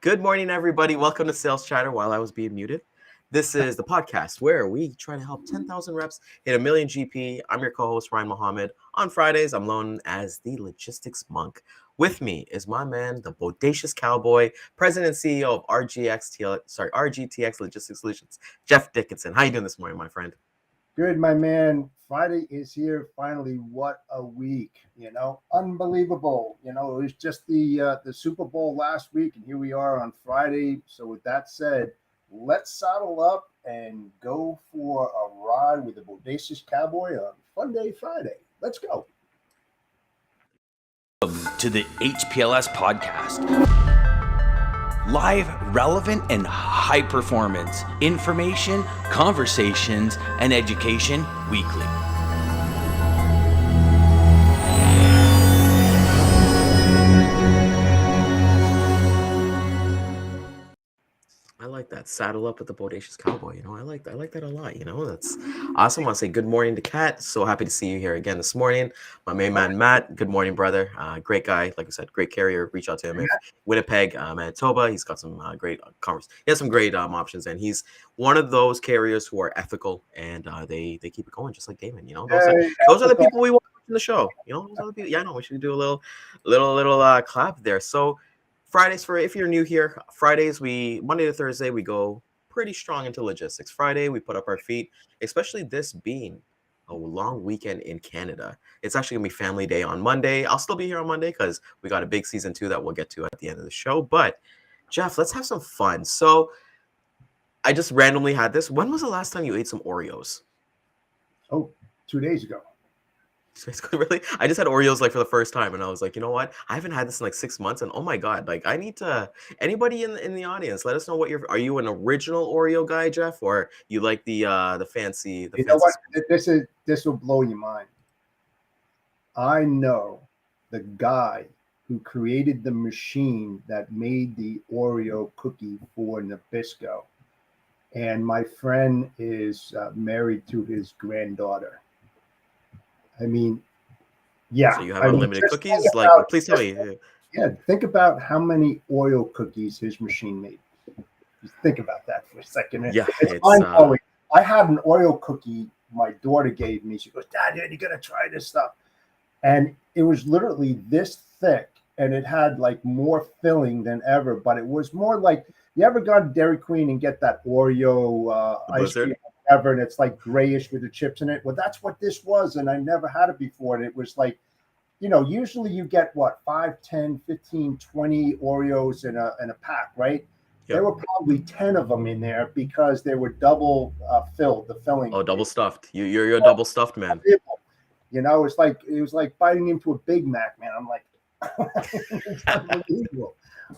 Good morning, everybody. Welcome to Sales Chatter while I was being muted. This is the podcast where we try to help 10,000 reps hit a million GP. I'm your co-host, Ryan Mohammed. On Fridays, I'm known as the Logistics Monk. With me is my man, the Bodacious Cowboy, President and CEO of RGTX Logistics Solutions, Jeff Dickinson. How you doing this morning, my friend? Good, my man. Friday is here finally. What a week, unbelievable. It was just the Super Bowl last week, and here we are on Friday. So with that said, let's saddle up and go for a ride with the Bodacious Cowboy on Funday Friday. Let's go. Welcome to the HPLS podcast. Live, relevant, and high performance information, conversations, and education weekly. I like that. Saddle up with the Bodacious Cowboy. I like that a lot. That's awesome. I want to say good morning to Kat. So happy to see you here again this morning. My main man, Matt. Good morning, brother. Great guy. Like I said, great carrier. Reach out to him. If Winnipeg, Manitoba. He's got some great converse. He has some great options, and he's one of those carriers who are ethical and they keep it going, just like Daman. Those are the people we want in the show. Those are the people. Yeah, I know. We should do a little clap there. So. Fridays, for if you're new here, Fridays, Monday to Thursday, we go pretty strong into logistics. Friday, we put up our feet, especially this being a long weekend in Canada. It's actually going to be family day on Monday. I'll still be here on Monday because we got a big season 2 that we'll get to at the end of the show. But, Jeff, let's have some fun. So, I just randomly had this. When was the last time you ate some Oreos? Oh, 2 days ago. Really, I just had Oreos for the first time, and I was like, you know what? I haven't had this in 6 months, and oh my god, I need to. Anybody in the audience, let us know what are you an original Oreo guy, Jeff, or you like the fancy? You know what? This will blow your mind. I know the guy who created the machine that made the Oreo cookie for Nabisco, and my friend is married to his granddaughter. I mean, yeah. So you have unlimited cookies? Please tell me. Yeah, think about how many Oreo cookies his machine made. Just think about that for a second. Yeah, it's mind-blowing. I had an Oreo cookie my daughter gave me. She goes, Dad, you got to try this stuff. And it was literally this thick, and it had more filling than ever, but it was more like, you ever gone to Dairy Queen and get that Oreo ice cream? Ever, and it's grayish with the chips in it. Well, that's what this was, and I never had it before. And it was usually you get 5, 10, 15, 20 Oreos in a pack, right? Yep. There were probably 10 of them in there because they were double filled, the filling. Oh, double stuffed. You're a double stuffed man. It was like biting into a Big Mac, man. I'm like, it's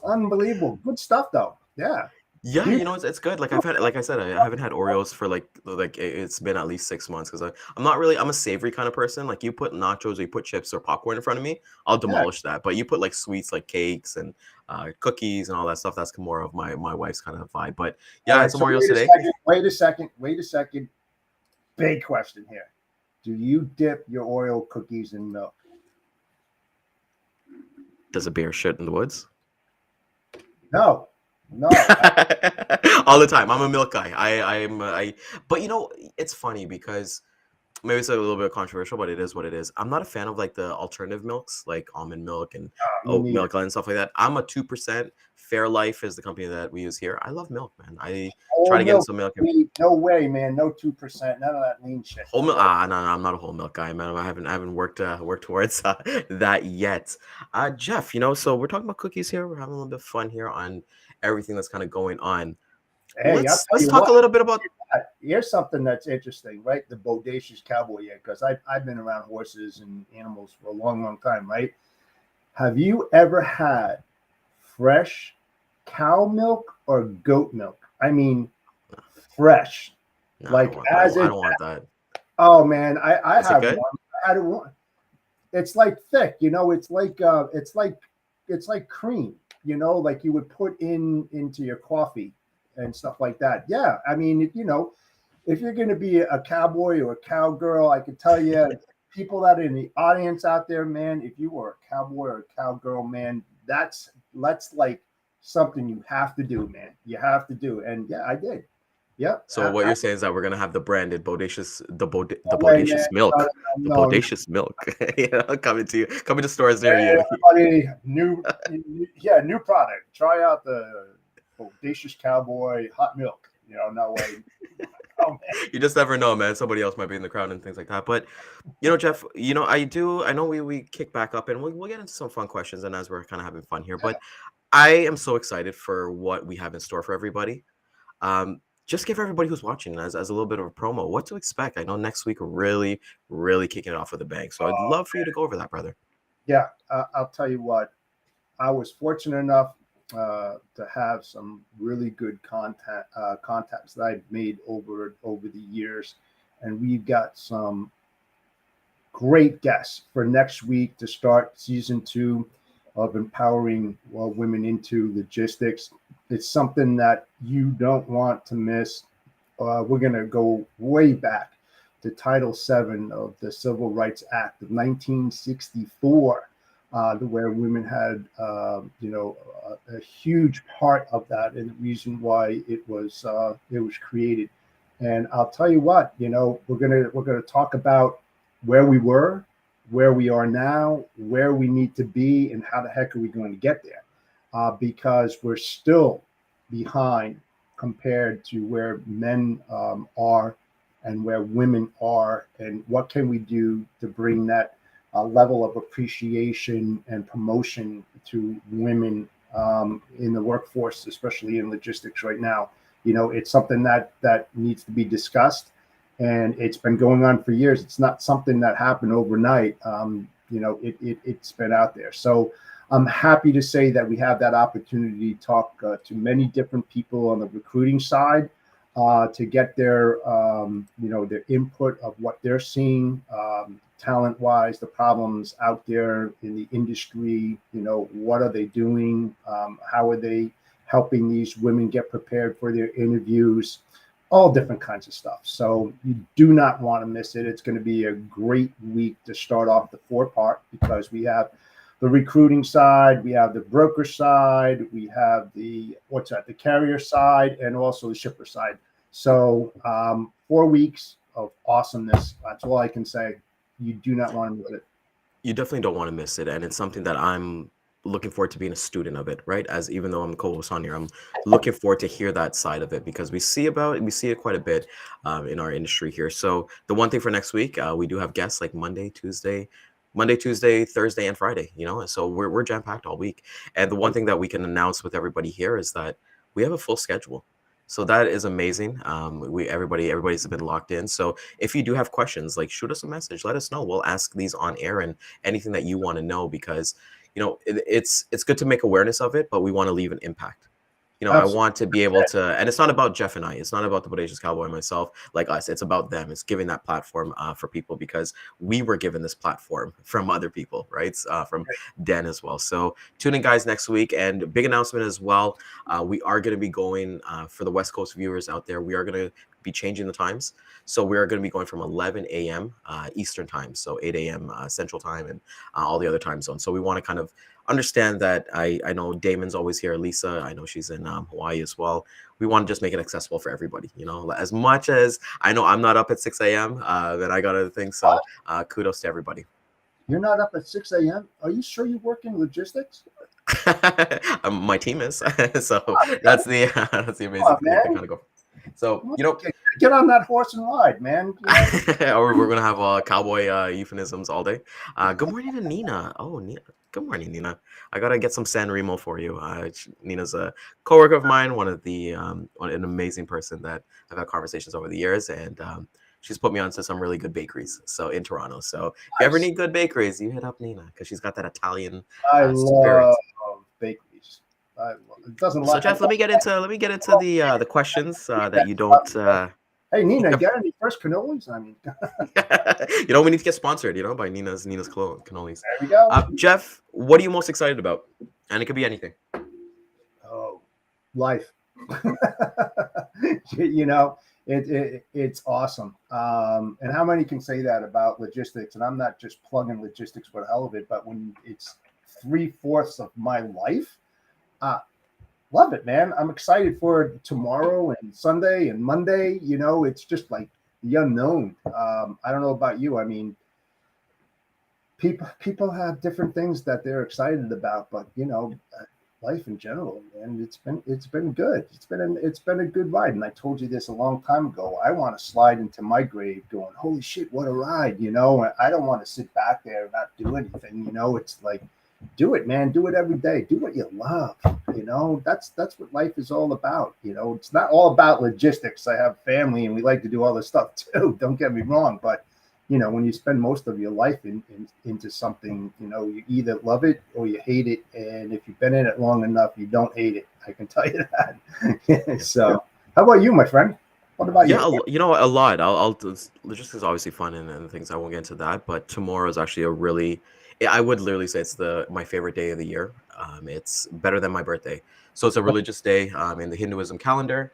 unbelievable. Good stuff though. Yeah. Yeah, it's good. I said, I haven't had Oreos for it's been at least 6 months because I'm a savory kind of person. You put nachos or you put chips or popcorn in front of me, I'll demolish that. But you put sweets like cakes and cookies and all that stuff, that's more of my wife's kind of vibe. But yeah, I had some Oreos today. Wait a second. Big question here. Do you dip your Oreo cookies in milk? Does a bear shit in the woods? No. All the time. I'm a milk guy. But it's funny because maybe it's a little bit controversial, but it is what it is. I'm not a fan of the alternative milks, like almond milk and oat milk and stuff like that. I'm a 2%. Fairlife is the company that we use here. I love milk, man. I try to get some milk. No way, man. No 2%. None of that lean shit. Whole milk? No. I'm not a whole milk guy, man. I haven't worked towards that yet. Jeff, so we're talking about cookies here. We're having a little bit of fun here on everything that's kind of going on. Hey, let's talk a little bit about. Here's something that's interesting, right? The Bodacious Cowboy, because I've been around horses and animals for a long, long time, right? Have you ever had fresh cow milk or goat milk? I mean, fresh. No, I don't want that. Oh man, I had one. I had one. It's thick, it's like cream, you would put into your coffee and stuff like that. Yeah, I mean, if you're going to be a cowboy or a cowgirl, I can tell you, people that are in the audience out there, man, if you were a cowboy or a cowgirl, man, let's something you have to do, man. You have to do. And yeah, I did. Yep. So what you're saying is that we're gonna have the branded bodacious, the No way, man. bodacious milk, the No, no, bodacious milk, coming to stores near Hey, you. everybody, new product. Try out the Bodacious Cowboy hot milk. No way. Oh man. You just never know, man. Somebody else might be in the crowd and things like that. But Jeff, I know we kick back up and we'll get into some fun questions and as we're kind of having fun here. But I am so excited for what we have in store for everybody. Just give everybody who's watching as a little bit of a promo what to expect. I know next week we're really, really kicking it off with a bang. So I'd love for you to go over that, brother. Yeah, I'll tell you what. I was fortunate enough to have some really good contacts that I've made over the years, and we've got some great guests for next week to start season 2 of empowering women into logistics. It's something that you don't want to miss. We're going to go way back to Title VII of the Civil Rights Act of 1964, where women had, a huge part of that and the reason why it was created. And I'll tell you what, we're gonna talk about where we were, where we are now, where we need to be, and how the heck are we going to get there? Because we're still behind compared to where men are and where women are, and what can we do to bring that level of appreciation and promotion to women in the workforce, especially in logistics right now. It's something that needs to be discussed, and it's been going on for years. It's not something that happened overnight. It's been out there. So I'm happy to say that we have that opportunity to talk to many different people on the recruiting side to get their their input of what they're seeing talent-wise, the problems out there in the industry. What are they doing? How are they helping these women get prepared for their interviews? All different kinds of stuff. So you do not want to miss it. It's going to be a great week to start off the 4-part, because we have the recruiting side, we have the broker side, we have the carrier side, and also the shipper side. So 4 weeks of awesomeness. That's all I can say. You do not want to miss it. You definitely don't want to miss it, and it's something that I'm looking forward to being a student of it, right? As even though I'm the co-host on here, I'm looking forward to hear that side of it, because we see it quite a bit in our industry here. So the one thing for next week, we do have guests like Monday, Tuesday, Thursday, and Friday. So we're jam-packed all week. And the one thing that we can announce with everybody here is that we have a full schedule. So that is amazing. Everybody's been locked in. So if you do have questions, like, shoot us a message, let us know. We'll ask these on air, and anything that you want to know, because it's good to make awareness of it, but we want to leave an impact. I want to be able to, and it's not about Jeff and I. It's not about the Bodacious Cowboy and myself, like us. It's about them. It's giving that platform for people, because we were given this platform from other people, right? From Dan as well. So tune in, guys, next week. And big announcement as well. We are going to be going for the West Coast viewers out there. We are going to be changing the times. So we are going to be going from 11 a.m. Eastern time, so 8 a.m. Central time, and all the other time zones. So we want to kind of understand that. I know Damon's always here. Lisa, I know she's in Hawaii as well. We want to just make it accessible for everybody. As much as I know I'm not up at 6 a.m. Then I got other things. So kudos to everybody. You're not up at 6 a.m.? Are you sure you work in logistics? My team is. So that's the amazing thing to kind of go. So get on that horse and ride, man. Or we're gonna have cowboy euphemisms all day. Good morning to Nina. Oh, Nina. Good morning, Nina. I gotta get some San Remo for you. Nina's a coworker of mine, an amazing person that I've had conversations over the years, and she's put me onto some really good bakeries. So in Toronto. So if you ever need good bakeries, you hit up Nina, because she's got that Italian spirit. Love bakeries. It doesn't. So Jeff, let me get into the questions that you don't. Hey Nina, you got any fresh cannolis? I mean, we need to get sponsored, by Nina's cannolis. There we go. Jeff, what are you most excited about? And it could be anything. Oh, life. It's awesome. And how many can say that about logistics? And I'm not just plugging logistics for the hell of it, but when it's 3/4 of my life, love it, man. I'm excited for tomorrow and Sunday and Monday. It's just like the unknown. I don't know about you. I mean, people have different things that they're excited about, but life in general, man, it's been good. It's been a good ride. And I told you this a long time ago. I want to slide into my grave going, holy shit, what a ride. I don't want to sit back there and not do anything. It's like, do it, man. Do it every day. Do what you love. That's what life is all about. It's not all about logistics. I have family and we like to do all this stuff too. Don't get me wrong, but when you spend most of your life into something, you either love it or you hate it. And if you've been in it long enough, you don't hate it. I can tell you that. So, how about you, my friend? What about Yeah, you? a lot. Logistics is obviously fun and things. I won't get into that, but tomorrow is actually I would literally say it's my favorite day of the year. It's better than my birthday. So it's a religious day in the Hinduism calendar.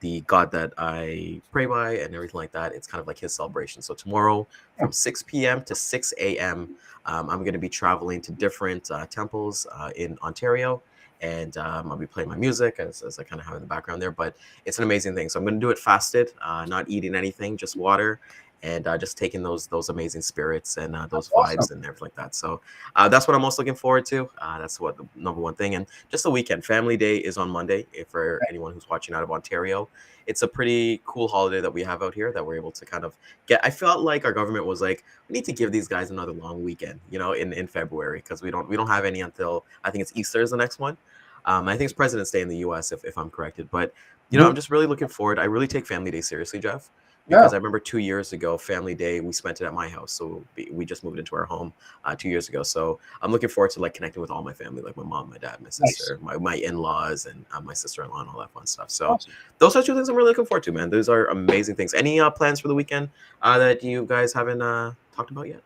The god that I pray by and everything like that. It's kind of like his celebration. So tomorrow from 6 p.m. to 6 a.m., I'm going to be traveling to different temples in Ontario. And I'll be playing my music as I kind of have in the background there. But it's an amazing thing. So I'm going to do it fasted, not eating anything, just water, and just taking those amazing spirits and those That's awesome. vibes and everything like that. So that's what I'm most looking forward to. That's what the number one thing. And just the weekend. Family Day is on Monday. If for anyone who's watching out of Ontario, it's a pretty cool holiday that we have out here that we're able to kind of get. I felt like our government was like, we need to give these guys another long weekend, in February, because we don't have any until I think it's Easter is the next one. I think it's President's Day in the U.S. if I'm corrected, but I'm Mhm. just really looking forward. I really take Family Day seriously, Jeff, Yeah, because I remember 2 years ago, Family Day, we spent it at my house. So we just moved into our home 2 years ago. So I'm looking forward to like connecting with all my family, like my mom, my dad, my nice. sister, my in-laws, and my sister-in-law, and all that fun stuff. So Awesome. those are two things I'm really looking forward to, man. Those are amazing things. Any plans for the weekend that you guys haven't talked about yet?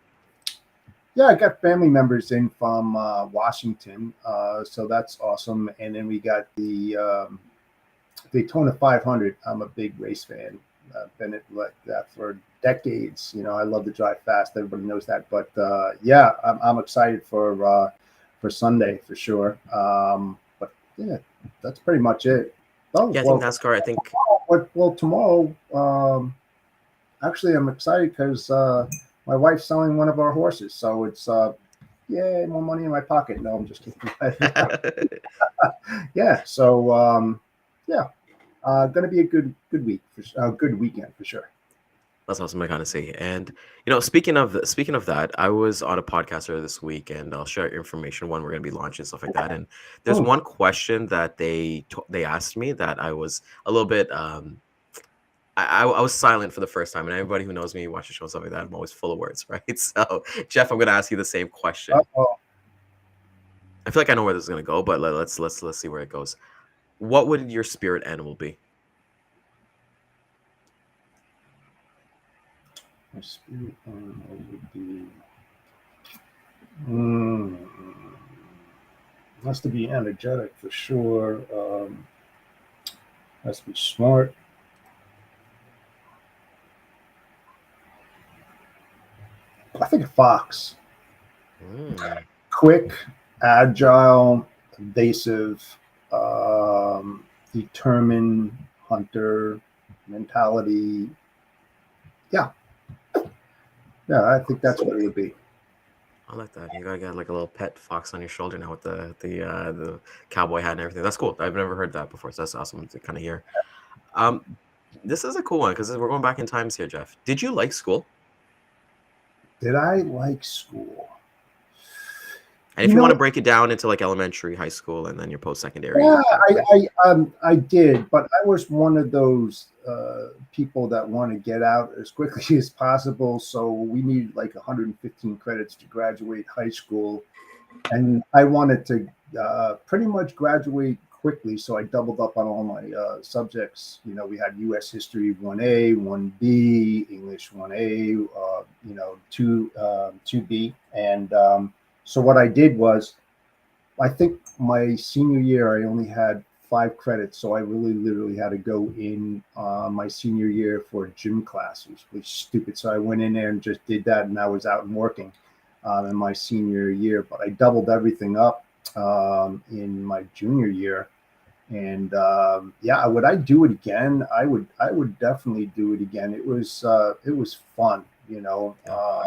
Yeah, I got family members in from Washington, so that's awesome. And then we got the Daytona 500. I'm a big race fan. Been it like that for decades. I love to drive fast. Everybody knows that. But yeah, I'm excited for Sunday for sure. But yeah, that's pretty much it. Oh Yeah, I think well, NASCAR. I think tomorrow. Actually, I'm excited because my wife's selling one of our horses, so it's yay, more money in my pocket. No, I'm just kidding. Yeah, so yeah, gonna be a good week, good weekend for sure. That's awesome to kind of see. And speaking of that, I was on a podcast earlier this week, and I'll share information when we're going to be launching stuff like that. And there's Hmm. one question that they asked me that I was a little bit I was silent for the first time. And everybody who knows me, watches shows stuff like that, I'm always full of words, right? So Jeff, I'm going to ask you the same question. Uh-oh. I feel like I know where this is going to go, but let's see where it goes. What would your spirit animal be? My spirit animal would be. Mm, has to be energetic for sure. Has to be smart. I think a fox. Mm. Quick, agile, evasive, determined hunter mentality. Yeah, yeah, I think that's what it would be. I like that. You gotta get like a little pet fox on your shoulder now with the cowboy hat and everything. That's cool. I've never heard that before, so that's awesome to kind of hear. Um, this is a cool one because we're going back in times here, Jeff. Did you like school? Did I like school? And if You you want know, to break it down into like elementary, high school, and then your post-secondary yeah, kind of thing. I did, but I was one of those people that want to get out as quickly as possible. So we needed like 115 credits to graduate high school, and I wanted to pretty much graduate quickly. So I doubled up on all my subjects. We had U.S. History 1A, 1B, English 1A, 2B, and so what I did was, I think my senior year, I only had 5 credits, so I really literally had to go in my senior year for a gym class. It was really stupid. So I went in there and just did that, and I was out and working in my senior year. But I doubled everything up in my junior year. And yeah, would I do it again? I would definitely do it again. It was fun, Yeah.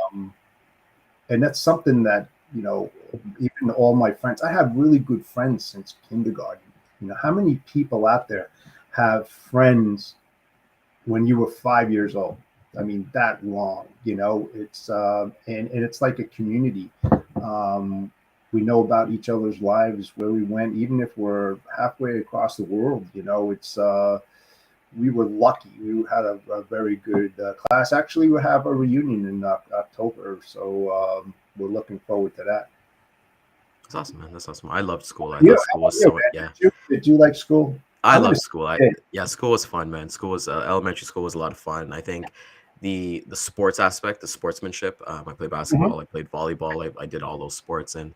and that's something that even all my friends. I have really good friends since kindergarten. How many people out there have friends when you were 5 years old? I mean, that long. It's and it's like a community. Um, we know about each other's lives, where we went, even if we're halfway across the world. It's we were lucky. We had a very good class. Actually, we have a reunion in October, so we're looking forward to that. That's awesome, man. That's awesome. I loved school. I Yeah, thought school how about was you, so, man? yeah. Did you like school? I I'm gonna loved say school. you did. Yeah, school was fun, man. School was elementary school was a lot of fun. I think the sports aspect, the sportsmanship. I played Mhm. basketball. I played volleyball. I did all those sports, and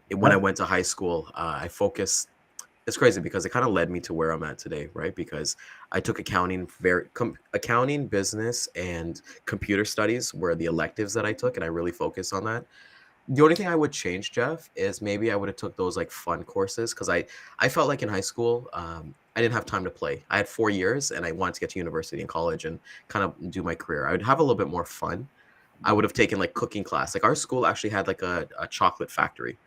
when I Yeah. went to high school, I focused. It's crazy because it kind of led me to where I'm at today, right? Because I took accounting, accounting, business, and computer studies were the electives that I took, and I really focused on that. The only thing I would change, Jeff, is maybe I would have took those like fun courses because I felt like in high school, I didn't have time to play. I had 4 years and I wanted to get to university and college and kind of do my career. I would have a little bit more fun. I would have taken like cooking class. Like our school actually had like a chocolate factory.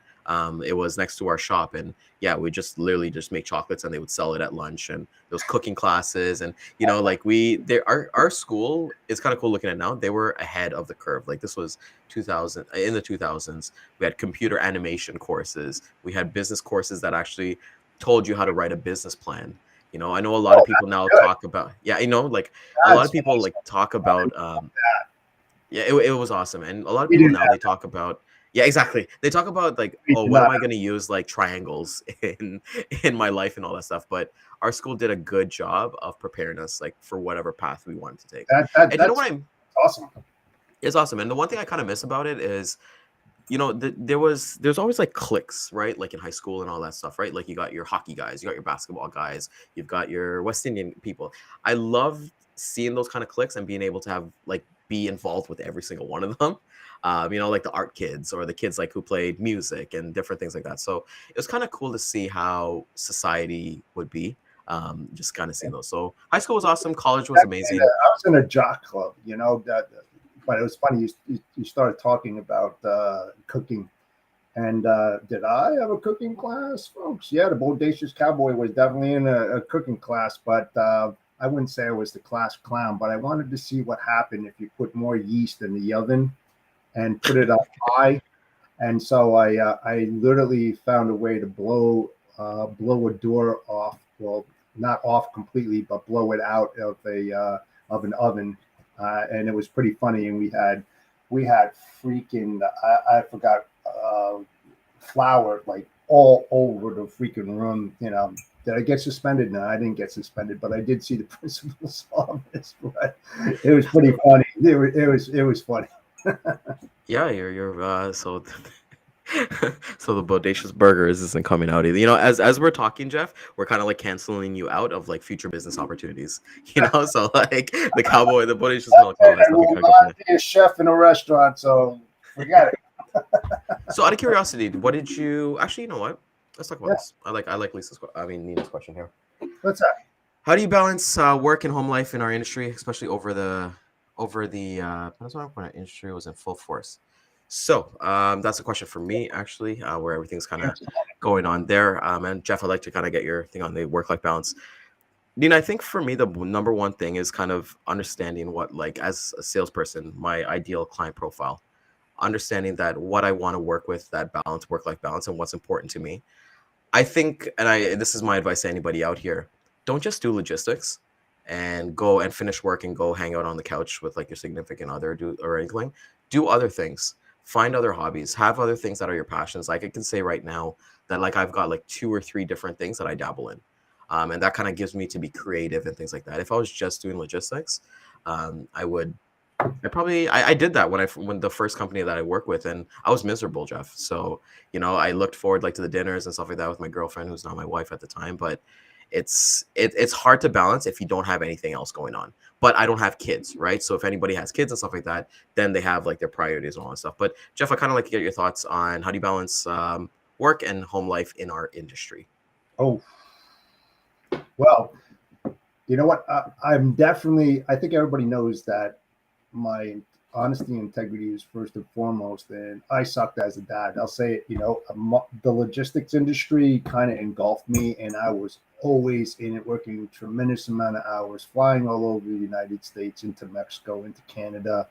It was next to our shop, and yeah, we just literally just make chocolates, and they would sell it at lunch. And those cooking classes, and like our school is kind of cool looking at now. They were ahead of the curve. Like this was 2000 in the 2000s. We had computer animation courses. We had business courses that actually told you how to write a business plan. I know a lot of Oh, people now good. talk about, yeah, like a lot of That's people like awesome. talk I about love that. yeah, it was awesome. And a lot of We people didn't now have they talk about, yeah, exactly. They talk about like, we oh, did what am not I have going to use like triangles in my life and all that stuff. But our school did a good job of preparing us like for whatever path we wanted to take. that. That And you know that's what I'm awesome. it's awesome. And the one thing I kind of miss about it is, there's always like cliques, right? Like in high school and all that stuff, right? Like you got your hockey guys, you got your basketball guys, you've got your West Indian people. I love seeing those kind of cliques and being able to have like be involved with every single one of them. Like the art kids or the kids like who played music and different things like that. So it was kind of cool to see how society would be. Just kind of seeing those. So high school was awesome. College was amazing. I was in a jock club, that. But it was funny. You started talking about cooking, and did I have a cooking class, folks? Yeah, the Bodacious Cowboy was definitely in a cooking class, but I wouldn't say I was the class clown. But I wanted to see what happened if you put more yeast in the oven and put it up high. And so I literally found a way to blow a door off. Well, not off completely, but blow it out of an oven, and it was pretty funny. And we had freaking I forgot flour like all over the freaking room. Did I get suspended? No, I didn't get suspended, but I did see the principal's office. But it was pretty funny. It was funny. Yeah, you're so so the bodacious burgers isn't coming out either. As we're talking, Jeff, we're kind of like canceling you out of like future business opportunities. So like the cowboy, the bodacious milk, and all that I stuff. We will kind of go from there. not be a chef in a restaurant, so forget it. So out of curiosity, what did you actually? You know what? Let's talk about Yeah, this. I like Nina's question here. what's that? How do you balance work and home life in our industry, especially over the Panasonic when our industry was in full force? So that's a question for me, actually, where everything's kind of going on there. And Jeff, I'd like to kind of get your thing on the work-life balance. Nina, I think for me, the number one thing is kind of understanding what, like, as a salesperson, my ideal client profile, understanding that what I want to work with, that balance, work-life balance, and what's important to me. I think, and this is my advice to anybody out here: don't just do logistics and go and finish work and go hang out on the couch with like your significant other, do or anything. Do other things. Find other hobbies. Have other things that are your passions. Like I can say right now that like I've got like two or three different things that I dabble in, and that kind of gives me to be creative and things like that. If I was just doing logistics, I would I did that when the first company that I worked with, and I was miserable, Jeff. So I looked forward like to the dinners and stuff like that with my girlfriend, who's not my wife at the time. But it's hard to balance if you don't have anything else going on. But I don't have kids, right? So if anybody has kids and stuff like that, then they have like their priorities and all that stuff. But Jeff, I kind of like to get your thoughts on how do you balance work and home life in our industry. Oh, Well, you know what? I'm definitely. I think everybody knows that my honesty and integrity is first and foremost, and I sucked as a dad. I'll say it. The logistics industry kind of engulfed me, and I was always in it, working tremendous amount of hours, flying all over the United States, into Mexico, into Canada,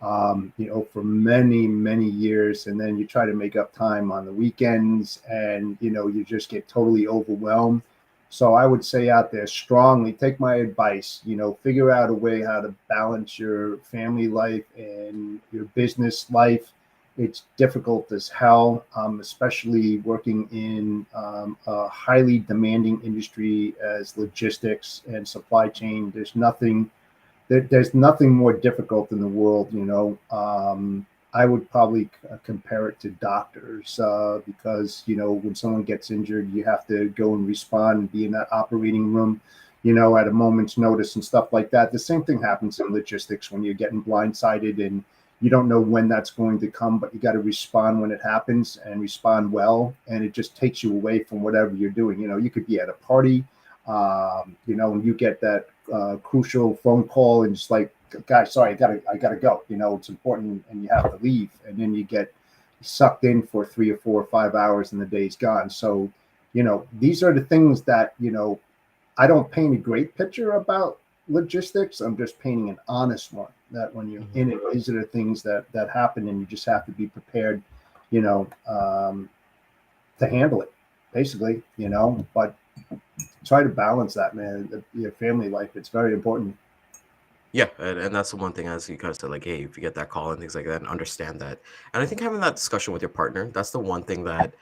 for many, many years. And then you try to make up time on the weekends, and, you just get totally overwhelmed. So I would say out there strongly, take my advice, figure out a way how to balance your family life and your business life. It's difficult as hell, especially working in a highly demanding industry as logistics and supply chain. There's nothing more difficult in the world. I would probably compare it to doctors, because when someone gets injured, you have to go and respond and be in that operating room, at a moment's notice and stuff like that. The same thing happens in logistics when you're getting blindsided and you don't know when that's going to come, but you got to respond when it happens and respond well. And it just takes you away from whatever you're doing. You could be at a party, and you get that crucial phone call, and just like, guys, sorry, I gotta go. It's important, and you have to leave, and then you get sucked in for 3 or 4 or 5 hours, and the day's gone. So, these are the things that I don't paint a great picture about logistics. I'm just painting an honest one. That when you're in it, these are the things that happen, and you just have to be prepared, to handle it, basically. But try to balance that, man. Your family life, it's very important. Yeah, and that's the one thing, as you kind of said, like, hey, if you get that call and things like that, and understand that. And I think having that discussion with your partner, that's the one thing that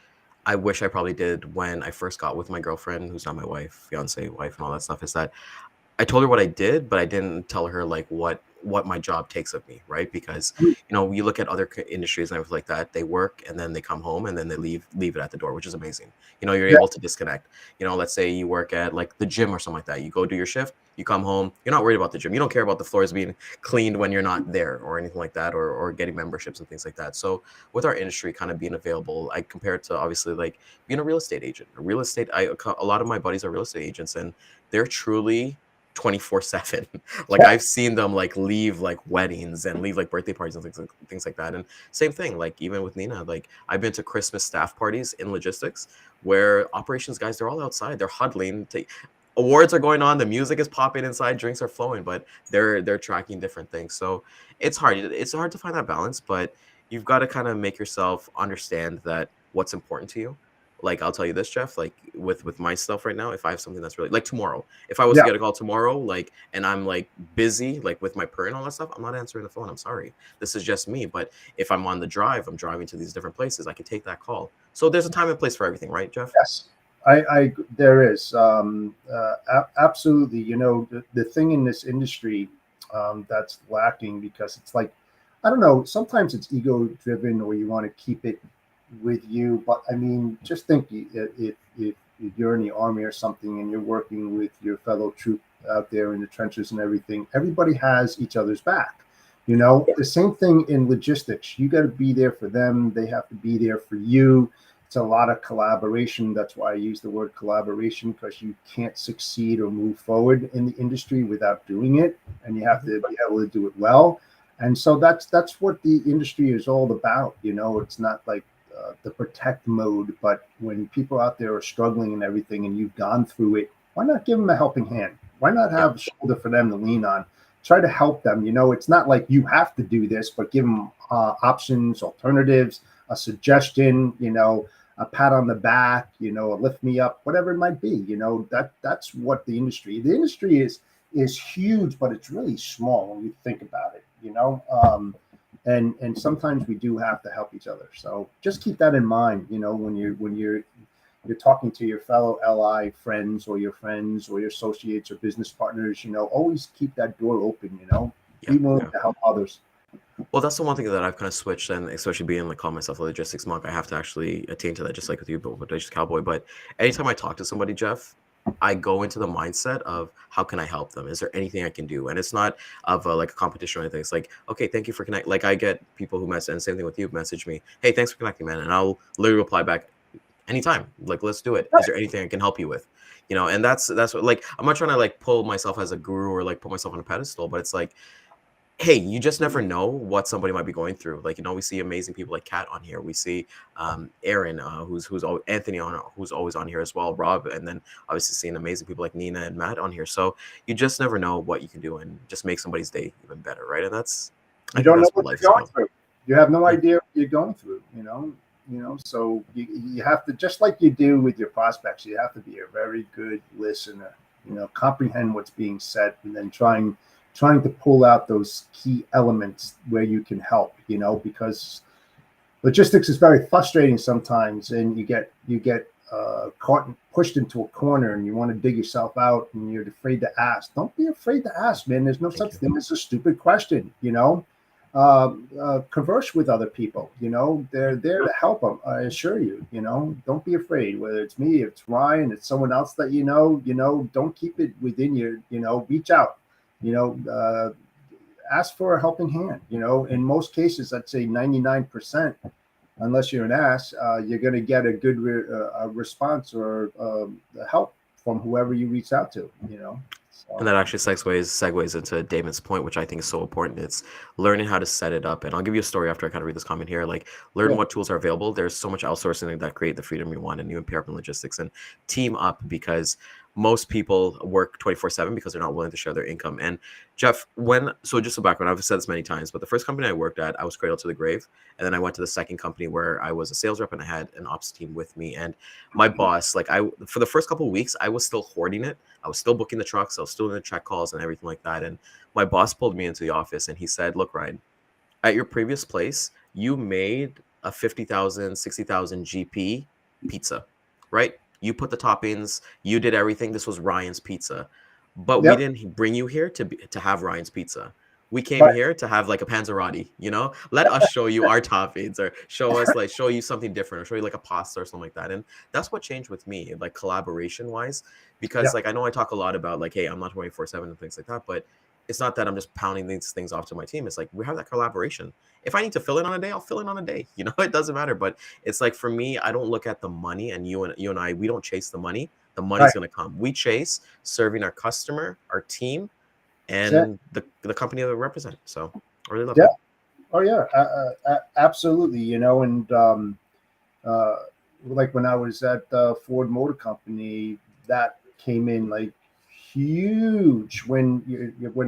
I wish I probably did when I first got with my girlfriend, who's not my wife, fiance, wife, and all that stuff, is that I told her what I did, but I didn't tell her like what my job takes of me, right? Because you look at other industries and everything like that, they work and then they come home and then they leave it at the door, which is amazing. You're Yeah. able to disconnect. Let's say you work at like the gym or something like that. You go do your shift, you come home, you're not worried about the gym. You don't care about the floors being cleaned when you're not there or anything like that, or getting memberships and things like that. So with our industry kind of being available, I compare it to obviously like being a real estate agent. A lot of my buddies are real estate agents, and they're truly 24/7. Like Yeah. I've seen them like leave like weddings and leave like birthday parties and things like that. And same thing, like even with Nina, like I've been to Christmas staff parties in logistics where operations guys, they're all outside, they're huddling. Awards are going on, the music is popping inside, drinks are flowing, but they're tracking different things. So it's hard. It's hard to find that balance, but you've got to kind of make yourself understand that what's important to you. Like I'll tell you this, Jeff, like with my stuff right now, if I have something that's really like tomorrow, if I was to Yeah. get a call tomorrow, like, and I'm like busy, like with my per and all that stuff, I'm not answering the phone. I'm sorry. This is just me. But if I'm on the drive, I'm driving to these different places, I can take that call. So there's a time and place for everything, right, Jeff? Yes. There is, absolutely. The thing in this industry, that's lacking, because it's like, I don't know, sometimes it's ego driven, or you want to keep it with you. But I mean, just think, if you're in the army or something and you're working with your fellow troop out there in the trenches and everything, everybody has each other's back. The same thing in logistics. You got to be there for them. They have to be there for you. It's a lot of collaboration. That's why I use the word collaboration, because you can't succeed or move forward in the industry without doing it, and you have to be able to do it well. And so that's what the industry is all about. It's not like the protect mode, but when people out there are struggling and everything, and you've gone through it, why not give them a helping hand? Why not have a shoulder for them to lean on? Try to help them. It's not like you have to do this, but give them options, alternatives, a suggestion, a pat on the back, a lift me up, whatever it might be. That's what the industry is huge, but it's really small when you think about it. And sometimes we do have to help each other. So just keep that in mind. When you're talking to your fellow LI friends, or your associates or business partners, always keep that door open. Be willing to help others. Well, that's the one thing that I've kind of switched, and especially being like call myself a logistics monk, I have to actually attain to that, just like with you, but with Logistics Cowboy. But anytime I talk to somebody, Jeff, I go into the mindset of how can I help them? Is there anything I can do? And it's not of like a competition or anything. It's like, okay, thank you for connecting. Like I get people who message, and same thing with you, message me, hey, thanks for connecting, man. And I'll literally reply back, anytime. Like, let's do it. Is there anything I can help you with? You know, and that's what, like, I'm not trying to like pull myself as a guru or like put myself on a pedestal, but it's like, hey, you just never know what somebody might be going through. Like, you know, we see amazing people like Kat on here. We see Aaron, Anthony on, who's always on here as well, Rob, and then obviously seeing amazing people like Nina and Matt on here. So you just never know what you can do and just make somebody's day even better, right? And that's, I You think don't know that's what what life you're is going about. through. You have no Yeah. idea what you're going through, so you have to, just like you do with your prospects, you have to be a very good listener, comprehend what's being said, and then trying to pull out those key elements where you can help, because logistics is very frustrating sometimes, and you get caught and pushed into a corner, and you want to dig yourself out, and you're afraid to ask. Don't be afraid to ask, man. There's no Thank such you. thing as a stupid question. Converse with other people. They're there to help them. I assure you. Don't be afraid. Whether it's me, if it's Ryan, it's someone else that don't keep it within you. Reach out. Ask for a helping hand. In most cases, I'd say 99%. Unless you're an ass, you're going to get a good response or help from whoever you reach out to. And that actually segues into Damon's point, which I think is so important. It's learning how to set it up. And I'll give you a story after I kind of read this comment here. Like, learn Yeah. what tools are available. There's so much outsourcing that create the freedom you want, and you pair up in logistics and team up, because most people work 24/7 because they're not willing to share their income. And Jeff, so just a background, I've said this many times, but the first company I worked at, I was cradled to the grave. And then I went to the second company where I was a sales rep and I had an ops team with me. And my boss, like, for the first couple of weeks, I was still hoarding it. I was still booking the trucks. I was still doing the check calls and everything like that. And my boss pulled me into the office and he said, look, Ryan, at your previous place, you made a 50,000, 60,000 GP pizza, right? You put the toppings, you did everything. This was Ryan's pizza. But we Yep. didn't bring you here to have Ryan's pizza. We came Right. here to have like a panzerotti, Let us show you our toppings, or show you something different, or show you like a pasta or something like that. And that's what changed with me, like collaboration wise, Yeah. because like I know I talk a lot about like, hey, I'm not 24/7 and things like that, but it's not that I'm just pounding these things off to my team. It's like we have that collaboration. If I need to fill in on a day, I'll fill in on a day. It doesn't matter. But it's like, for me, I don't look at the money, and you and I, we don't chase the money. The money's Right. gonna come. We chase serving our customer, our team, That's it. and the company that we represent. So I really love Yeah. that. Oh yeah. Absolutely. And like when I was at Ford Motor Company, that came in like huge when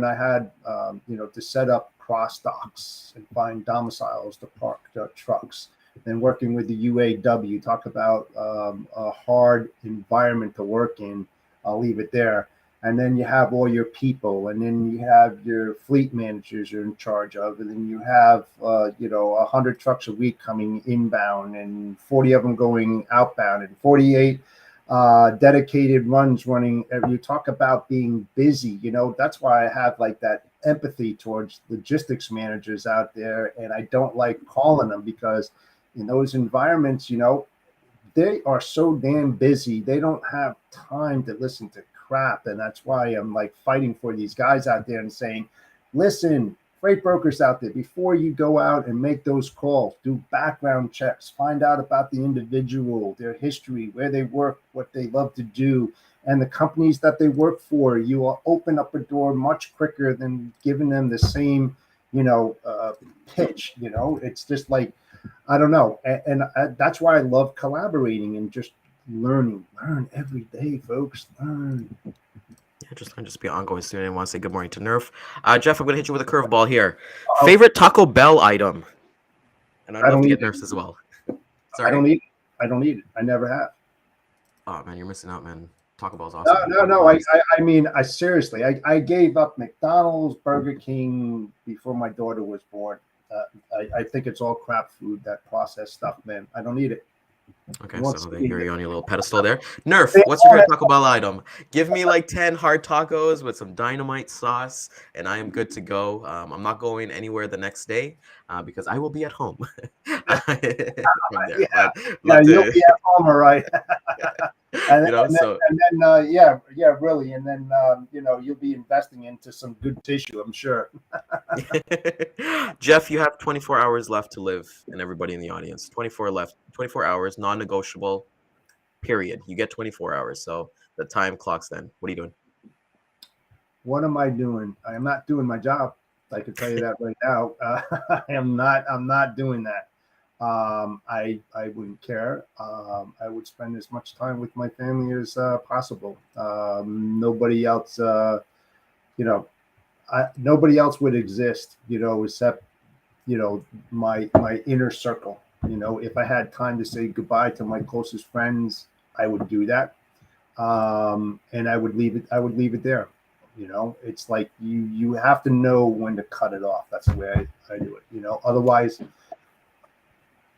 I had to set up cross docks and find domiciles to park trucks. Then working with the UAW, talk about a hard environment to work in. I'll leave it there. And then you have all your people, and then you have your fleet managers you're in charge of, and then you have 100 trucks a week coming inbound, and 40 of them going outbound, and 48 dedicated runs running. You talk about being busy, that's why I have like that empathy towards logistics managers out there, and I don't like calling them, because in those environments, they are so damn busy. They don't have time to listen to crap. And that's why I'm like fighting for these guys out there and saying, listen, freight brokers out there, before you go out and make those calls, do background checks, find out about the individual, their history, where they work, what they love to do, and the companies that they work for. You will open up a door much quicker than giving them the same, pitch. It's just like, I don't know. And that's why I love collaborating and just learn every day, folks. Learn. Yeah, just be an ongoing student. I want to say good morning to Nerf. Jeff, I'm gonna hit you with a curveball here. Oh, Favorite Taco Bell item? And I'd I love don't to eat get it. Nerf's as well. I Sorry? don't eat it. I don't eat it. I never have. Oh man, you're missing out, man. Taco Bell's No, awesome. no, no. I mean, I seriously, I gave up McDonald's, Burger King before my daughter was born. I think it's all crap food, that processed stuff, man. I don't eat it. Okay, You won't so see they me hear you get on your little pedestal there. Nerf, it. what's your favorite Taco Bell item? Give me like 10 hard tacos with some dynamite sauce, and I am good to go. I'm not going anywhere the next day because I will be at home from there. Yeah, But yeah, love you'll to, be at home, all right. and, so yeah, really, and then you'll be investing into some good tissue, I'm sure. Jeff, you have 24 hours left to live, and everybody in the audience. 24 left, 24 hours, non-negotiable. period. You get 24 hours. So the time clocks then. What are you doing? What am I doing? I am not doing my job. I can tell you that right now. I'm not doing that. I wouldn't care. I would spend as much time with my family as possible. Nobody else, nobody else would exist, except my inner circle. If I had time to say goodbye to my closest friends, I would do that, and I would leave it. I would leave it there. It's like you have to know when to cut it off. That's the way I do it. Otherwise,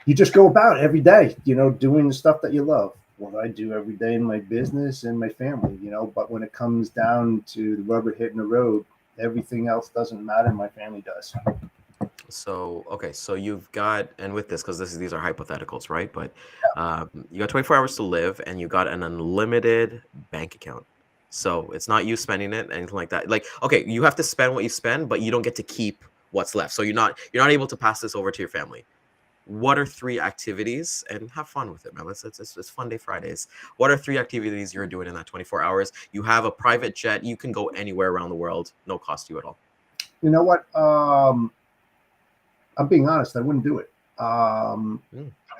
you just go about every day, doing the stuff that you love. What I do every day in my business and my family, But when it comes down to the rubber hitting the road, everything else doesn't matter. My family does. So, okay, so you've got, and with this, because these are hypotheticals, right? But you got 24 hours to live, and you got an unlimited bank account. So it's not you spending it, anything like that. Like, okay, you have to spend what you spend, but you don't get to keep what's left. So you're not able to pass this over to your family. What are 3 activities, and have fun with it, man? It's Funday Fridays. What are 3 activities you're doing in that 24 hours? You have a private jet. You can go anywhere around the world. No cost to you at all. You know what? I'm being honest. I wouldn't do it.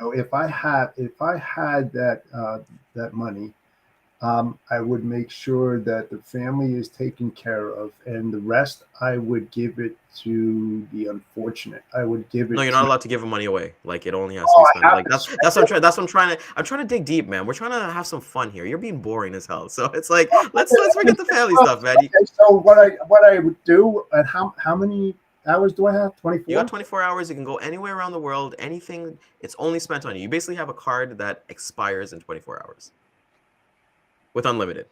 If I had that money, I would make sure that the family is taken care of, and the rest I would give it to the unfortunate. I would give it. No, you're not allowed to give money away. Like, it only has to be spent. Like, that's what I'm trying. That's what I'm trying to. I'm trying to dig deep, man. We're trying to have some fun here. You're being boring as hell. So it's like, let's forget the family stuff, man. Okay, so what I would do, and how many hours do I have? 24. You got 24 hours. You can go anywhere around the world. Anything. It's only spent on you. You basically have a card that expires in 24 hours. With unlimited.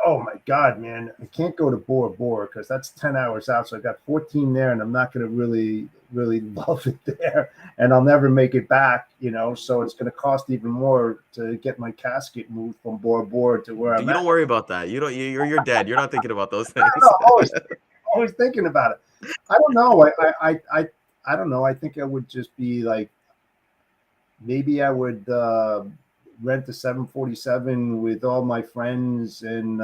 Oh my God, man! I can't go to Bora Bora because that's 10 hours out. So I got 14 there, and I'm not going to really love it there, and I'll never make it back. So it's going to cost even more to get my casket moved from Bora Bora to where I'm at. Don't worry about that. You don't. You're dead. You're not thinking about those things. always thinking about it. I don't know. I don't know. I think I would just be like, maybe I would rent a 747 with all my friends and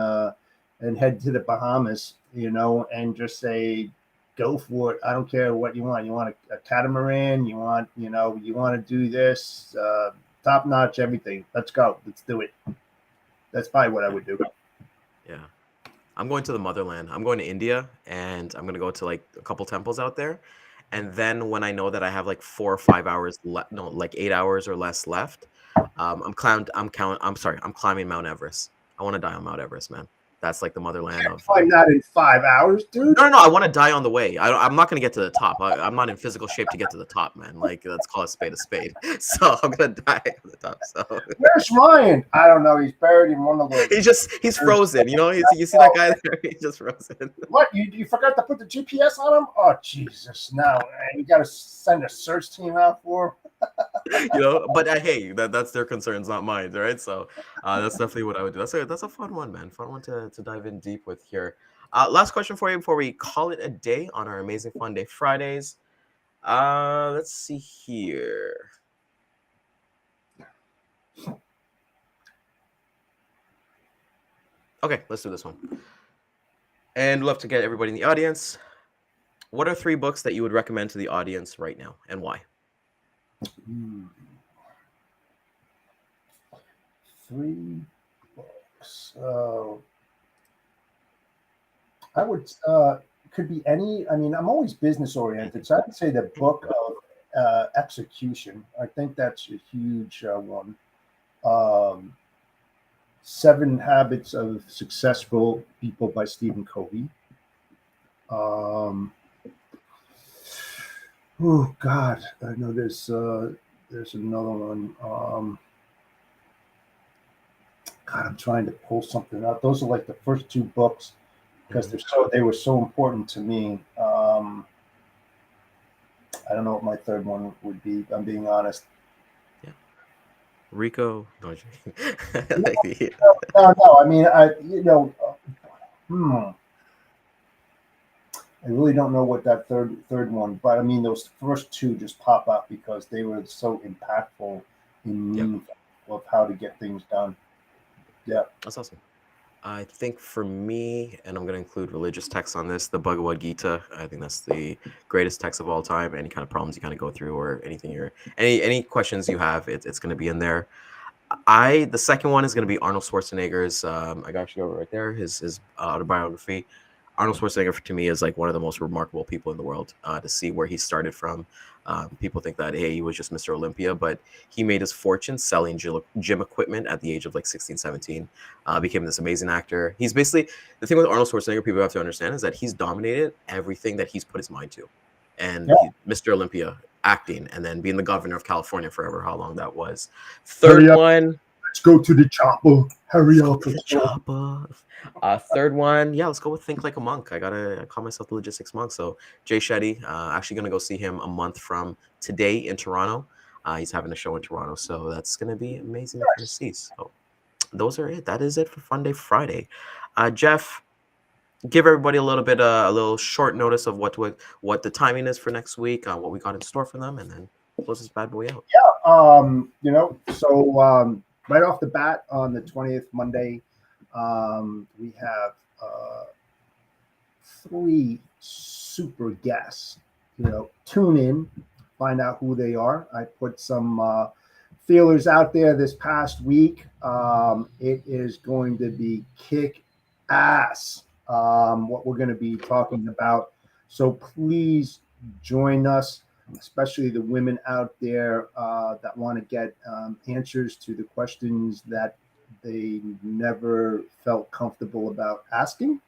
head to the Bahamas, and just say, go for it. I don't care what you want. You want a catamaran? You want to do this, top notch, everything. Let's go. Let's do it. That's probably what I would do. Yeah. I'm going to the motherland. I'm going to India, and I'm going to go to like a couple temples out there. And then when I know that I have like 4 or 5 hours like 8 hours or less left, I'm climbing Mount Everest. I want to die on Mount Everest, man. That's like the motherland of. Climb that in 5 hours, dude. No. I want to die on the way. I'm not going to get to the top. I'm not in physical shape to get to the top, man. Like, let's call a spade a spade. So I'm going to die on the top. So where's Ryan? I don't know. He's buried in one of those. He's frozen. You see that guy there? He's just frozen. What? You forgot to put the GPS on him? Oh, Jesus. No. You got to send a search team out for him. But hey, that's their concerns, not mine, right? So that's definitely what I would do. That's a fun one, man. Fun one to dive in deep with here. Last question for you before we call it a day on our amazing Funday Fridays. Let's see here. Okay, let's do this one. And love to get everybody in the audience. What are 3 books that you would recommend to the audience right now, and why? 3 books. I would could be any. I mean, I'm always business oriented, so I would say the book of execution. I think that's a huge one. 7 Habits of Successful People by Stephen Covey. Oh God, I know there's another one. God, I'm trying to pull something out. Those are like the first 2 books because they were so important to me. I don't know what my third one would be. I'm being honest. Yeah, Rico. No. No. I mean, I really don't know what that third one, but I mean, those first 2 just pop up because they were so impactful in meaningful of how to get things done. Yeah. That's awesome. I think for me, and I'm going to include religious texts on this, the Bhagavad Gita. I think that's the greatest text of all time. Any kind of problems you kind of go through, or anything any questions you have, it's going to be in there. The second one is going to be Arnold Schwarzenegger's. I got you over right there. His autobiography. Arnold Schwarzenegger to me is like one of the most remarkable people in the world. To see where he started from. People think that hey, he was just Mr. Olympia, but he made his fortune selling gym equipment at the age of like 16, 17. Became this amazing actor. He's basically the thing with Arnold Schwarzenegger. People have to understand is that he's dominated everything that he's put his mind to, and Yeah. Mr. Olympia acting, and then being the governor of California forever, how long that was. Hurry Third up. one, Let's go to the chopper. Hurry up. the chopper. Third one, yeah, let's go with Think Like a Monk. I call myself the logistics monk. So Jay Shetty, actually gonna go see him a month from today in Toronto. He's having a show in Toronto, so that's gonna be amazing to kind of see. So those are it. That is it for Funday Friday. Jeff, give everybody a little bit, a little short notice of what the timing is for next week, what we got in store for them, and then close this bad boy out. So right off the bat on the 20th, Monday, we have 3 super guests. Tune in, find out who they are. I put some feelers out there this past week. It is going to be kick ass, what we're going to be talking about. So please join us, especially the women out there that want to get answers to the questions that they never felt comfortable about asking,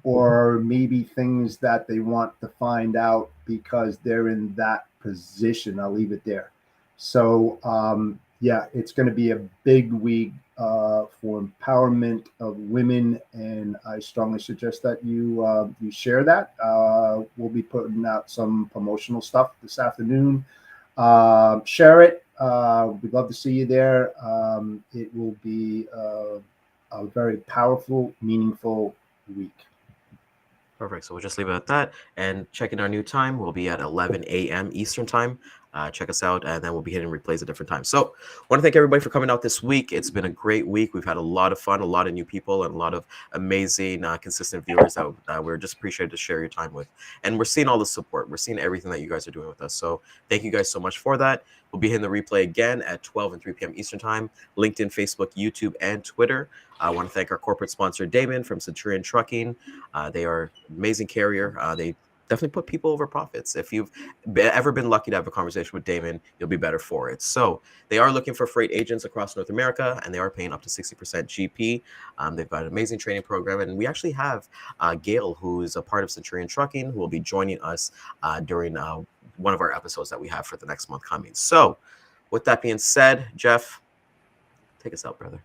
or maybe things that they want to find out because they're in that position. I'll leave it there. So it's going to be a big week for empowerment of women, and I strongly suggest that you share that. We'll be putting out some promotional stuff this afternoon. Share it. We'd love to see you there. It will be a very powerful, meaningful week. Perfect. So we'll just leave it at that. And checking our new time, we'll be at 11 a.m. Eastern time. Check us out, and then we'll be hitting replays at different times. So I want to thank everybody for coming out this week. It's been a great week. We've had a lot of fun, a lot of new people, and a lot of amazing, consistent viewers that we're just appreciated to share your time with. And we're seeing all the support. We're seeing everything that you guys are doing with us. So thank you guys so much for that. We'll be hitting the replay again at 12 and 3 p.m. Eastern time, LinkedIn, Facebook, YouTube, and Twitter. I want to thank our corporate sponsor, Daman from Centurion Trucking. They are an amazing carrier. They definitely put people over profits. If you've ever been lucky to have a conversation with Daman, you'll be better for it. So they are looking for freight agents across North America, and they are paying up to 60% GP. They've got an amazing training program, and we actually have Gail, who is a part of Centurion Trucking, who will be joining us during one of our episodes that we have for the next month coming. So with that being said, Jeff, take us out, brother.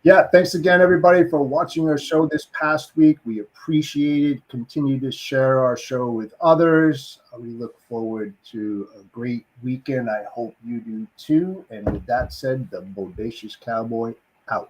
Yeah, thanks again, everybody, for watching our show this past week. We appreciate it. Continue to share our show with others. We look forward to a great weekend. I hope you do too. And with that said, the Bodacious Cowboy out.